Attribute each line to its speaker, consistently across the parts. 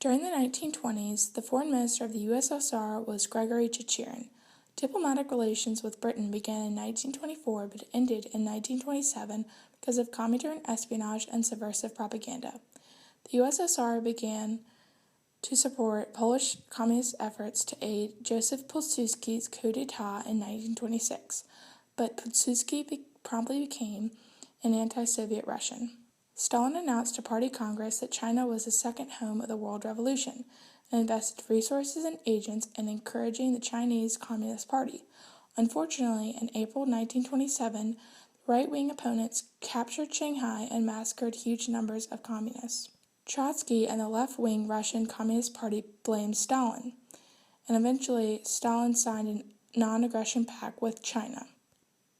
Speaker 1: During the 1920s, the foreign minister of the USSR was Gregory Chicherin. Diplomatic relations with Britain began in 1924 but ended in 1927 because of Comintern espionage and subversive propaganda. The USSR began to support Polish communist efforts to aid Joseph Pilsudski's coup d'etat in 1926, but Pilsudski promptly became an anti-Soviet Russian. Stalin announced to Party Congress that China was the second home of the world revolution and invested resources and agents in encouraging the Chinese Communist Party. Unfortunately, in April 1927, right-wing opponents captured Shanghai and massacred huge numbers of communists. Trotsky and the left-wing Russian Communist Party blamed Stalin, and eventually Stalin signed a non-aggression pact with China.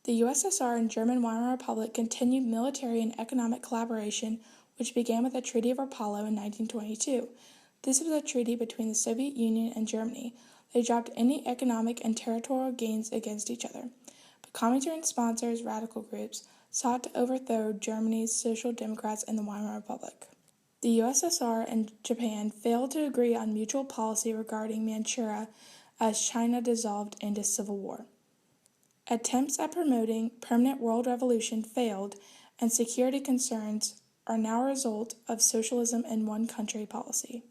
Speaker 1: The USSR and German Weimar Republic continued military and economic collaboration, which began with the Treaty of Rapallo in 1922. This was a treaty between the Soviet Union and Germany. They dropped any economic and territorial gains against each other. But Comintern sponsors radical groups sought to overthrow Germany's Social Democrats in the Weimar Republic. The USSR and Japan failed to agree on mutual policy regarding Manchuria as China dissolved into civil war. Attempts at promoting permanent world revolution failed, and security concerns are now a result of socialism in one country policy.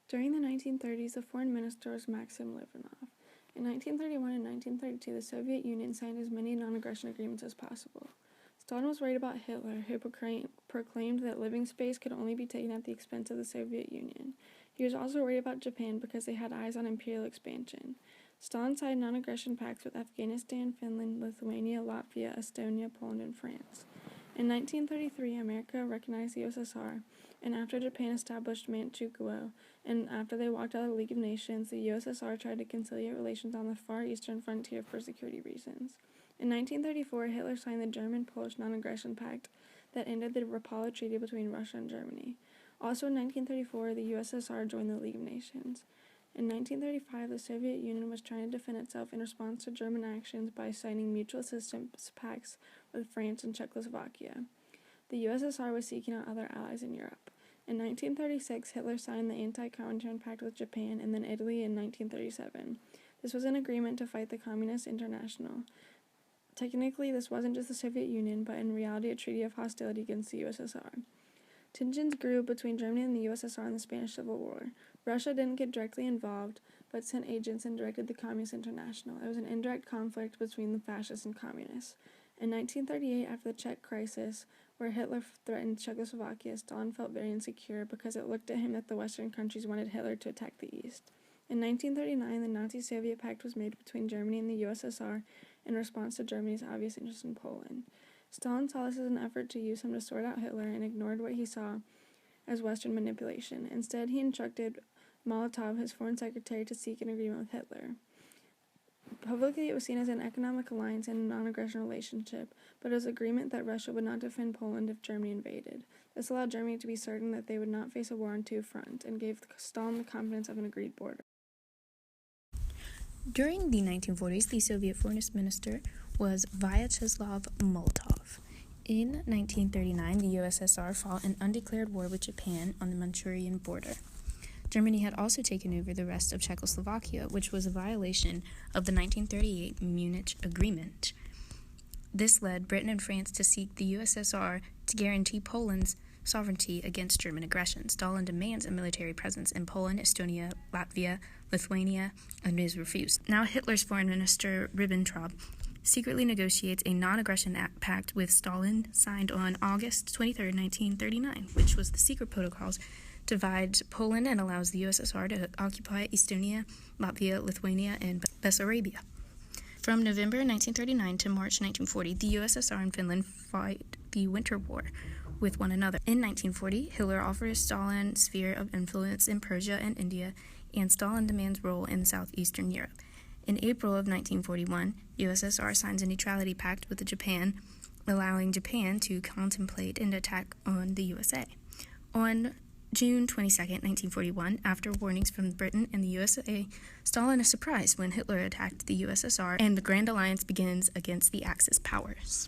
Speaker 2: During the 1930s, the foreign minister was Maxim Leonov. In 1931 and 1932, the Soviet Union signed as many non-aggression agreements as possible. Stalin was worried about Hitler, who proclaimed that living space could only be taken at the expense of the Soviet Union. He was also worried about Japan because they had eyes on imperial expansion. Stalin signed non-aggression pacts with Afghanistan, Finland, Lithuania, Latvia, Estonia, Poland, and France. In 1933, America recognized the USSR, and after Japan established Manchukuo, and after they walked out of the League of Nations, the USSR tried to conciliate relations on the far eastern frontier for security reasons. In 1934, Hitler signed the German-Polish Non-Aggression Pact that ended the Rapallo Treaty between Russia and Germany. Also in 1934, the USSR joined the League of Nations. In 1935, the Soviet Union was trying to defend itself in response to German actions by signing mutual assistance pacts with France and Czechoslovakia. The USSR was seeking out other allies in Europe. In 1936, Hitler signed the Anti-Comintern Pact with Japan and then Italy in 1937. This was an agreement to fight the Communist International. Technically, this wasn't just the Soviet Union, but in reality a treaty of hostility against the USSR. Tensions grew between Germany and the USSR in the Spanish Civil War. Russia didn't get directly involved, but sent agents and directed the Communist International. It was an indirect conflict between the fascists and communists. In 1938, after the Czech crisis, where Hitler threatened Czechoslovakia, Stalin felt very insecure because it looked at him that the Western countries wanted Hitler to attack the East. In 1939, the Nazi-Soviet Pact was made between Germany and the USSR in response to Germany's obvious interest in Poland. Stalin saw this as an effort to use him to sort out Hitler and ignored what he saw as Western manipulation. Instead, he instructed Molotov, his foreign secretary, to seek an agreement with Hitler. Publicly, it was seen as an economic alliance and a non-aggression relationship, but as an agreement that Russia would not defend Poland if Germany invaded. This allowed Germany to be certain that they would not face a war on two fronts, and gave Stalin the confidence of an agreed border.
Speaker 3: During the 1940s, the Soviet foreign minister was Vyacheslav Molotov. In 1939, the USSR fought an undeclared war with Japan on the Manchurian border. Germany had also taken over the rest of Czechoslovakia, which was a violation of the 1938 Munich Agreement. This led Britain and France to seek the USSR to guarantee Poland's sovereignty against German aggression. Stalin demands a military presence in Poland, Estonia, Latvia, Lithuania, and is refused. Now Hitler's foreign minister Ribbentrop secretly negotiates a non-aggression pact with Stalin, signed on August 23, 1939, which was the secret protocols divides Poland and allows the USSR to occupy Estonia, Latvia, Lithuania, and Bessarabia. From November 1939 to March 1940, the USSR and Finland fought the Winter War with one another. In 1940, Hitler offers Stalin sphere of influence in Persia and India, and Stalin demands role in southeastern Europe. In April of 1941, USSR signs a neutrality pact with Japan, allowing Japan to contemplate an attack on the USA. On June 22, 1941, after warnings from Britain and the USA, Stalin is surprised when Hitler attacked the USSR, and the Grand Alliance begins against the Axis powers.